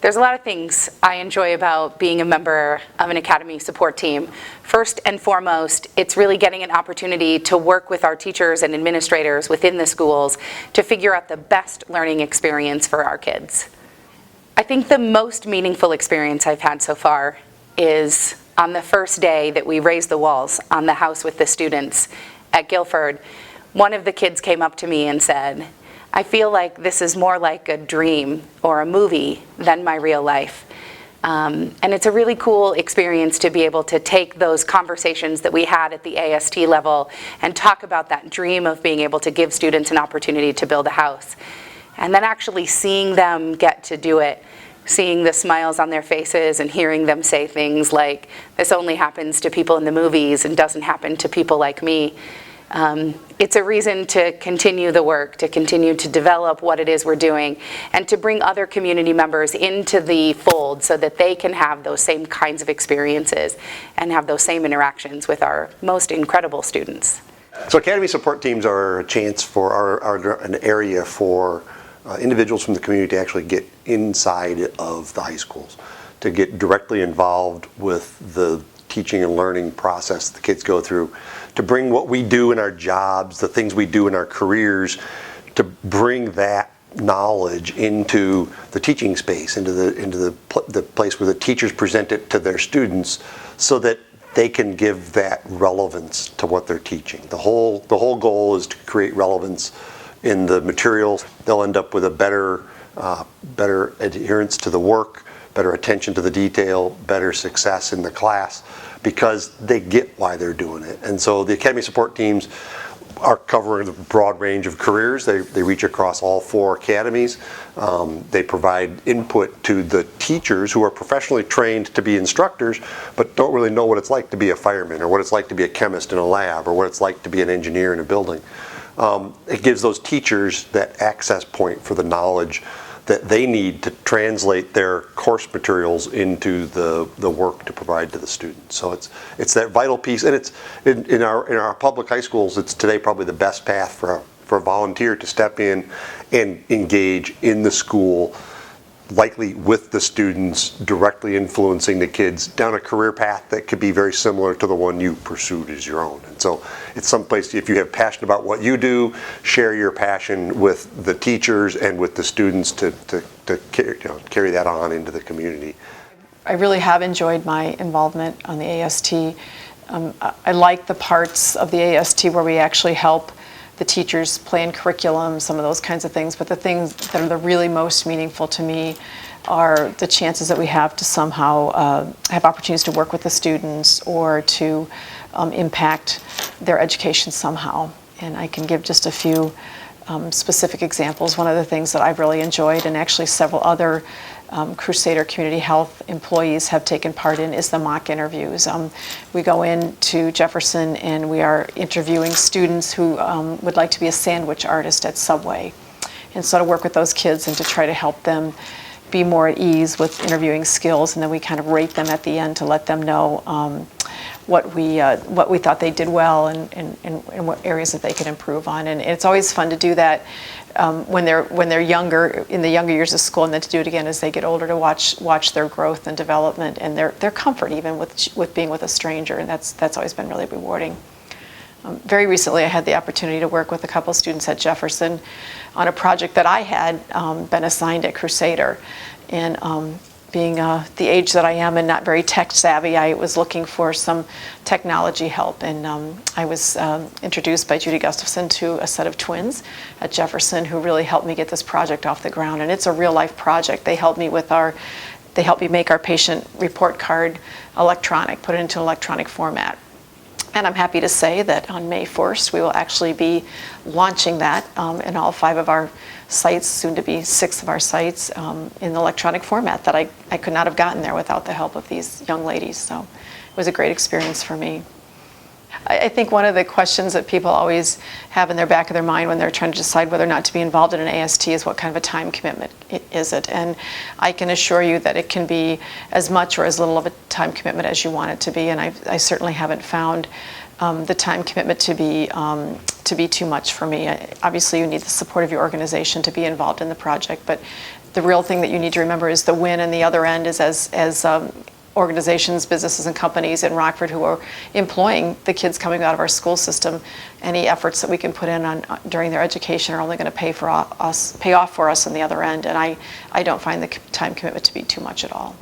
There's a lot of things I enjoy about being a member of an academy support team. First and foremost, it's really getting an opportunity to work with our teachers and administrators within the schools to figure out the best learning experience for our kids. I think the most meaningful experience I've had so far is on the first day that we raised the walls on the house with the students at Guilford. One of the kids came up to me and said, "I feel like this is more like a dream or a movie than my real life." And it's a really cool experience to be able to take those conversations that we had at the AST level and talk about that dream of being able to give students an opportunity to build a house. And then actually seeing them get to do it, seeing the smiles on their faces and hearing them say things like, "This only happens to people in the movies and doesn't happen to people like me." It's a reason to continue the work, to continue to develop what it is we're doing, and to bring other community members into the fold so that they can have those same kinds of experiences and have those same interactions with our most incredible students. So academy support teams are a chance for an area for individuals from the community to actually get inside of the high schools, to get directly involved with the teaching and learning process the kids go through, to bring what we do in our jobs, the things we do in our careers, to bring that knowledge into the teaching space, into the place where the teachers present it to their students, so that they can give that relevance to what they're teaching. The whole goal is to create relevance in the materials. They'll end up with a better adherence to the work, better attention to the detail, better success in the class, because they get why they're doing it. And so the academy support teams are covering a broad range of careers. They reach across all 4 academies. They provide input to the teachers who are professionally trained to be instructors, but don't really know what it's like to be a fireman, or what it's like to be a chemist in a lab, or what it's like to be an engineer in a building. It gives those teachers that access point for the knowledge that they need to translate their course materials into the work to provide to the students. So it's that vital piece, and it's in our public high schools. It's today probably the best path for a volunteer to step in and engage in the school, likely with the students, directly influencing the kids down a career path that could be very similar to the one you pursued as your own. And so it's someplace, if you have passion about what you do, share your passion with the teachers and with the students to carry that on into the community. I really have enjoyed my involvement on the AST. I like the parts of the AST where we actually help the teachers plan curriculum, some of those kinds of things, but the things that are the really most meaningful to me are the chances that we have to somehow have opportunities to work with the students or to impact their education somehow. And I can give just a few specific examples. One of the things that I've really enjoyed, and actually several other Crusader Community Health employees have taken part in, is the mock interviews. We go into Jefferson and we are interviewing students who would like to be a sandwich artist at Subway. And so to work with those kids and to try to help them be more at ease with interviewing skills, and then we kind of rate them at the end to let them know what we thought they did well and what areas that they could improve on. And it's always fun to do that when they're younger, in the younger years of school, and then to do it again as they get older, to watch their growth and development and their comfort even with being with a stranger, and that's always been really rewarding. Very recently I had the opportunity to work with a couple students at Jefferson on a project that I had been assigned at Crusader. And being the age that I am and not very tech savvy, I was looking for some technology help, and I was introduced by Judy Gustafson to a set of twins at Jefferson who really helped me get this project off the ground. And it's a real life project. They helped me make our patient report card electronic, put it into electronic format. And I'm happy to say that on May 1st, we will actually be launching that in all 5 of our sites, soon to be 6 of our sites, in the electronic format that I could not have gotten there without the help of these young ladies. So it was a great experience for me. I think one of the questions that people always have in their back of their mind when they're trying to decide whether or not to be involved in an AST is what kind of a time commitment is it. And I can assure you that it can be as much or as little of a time commitment as you want it to be. And I certainly haven't found the time commitment to be too much for me. Obviously, you need the support of your organization to be involved in the project, but the real thing that you need to remember is the win, and the other end is as organizations, businesses, and companies in Rockford who are employing the kids coming out of our school system. Any efforts that we can put in on during their education are only going to pay off for us on the other end, and I don't find the time commitment to be too much at all.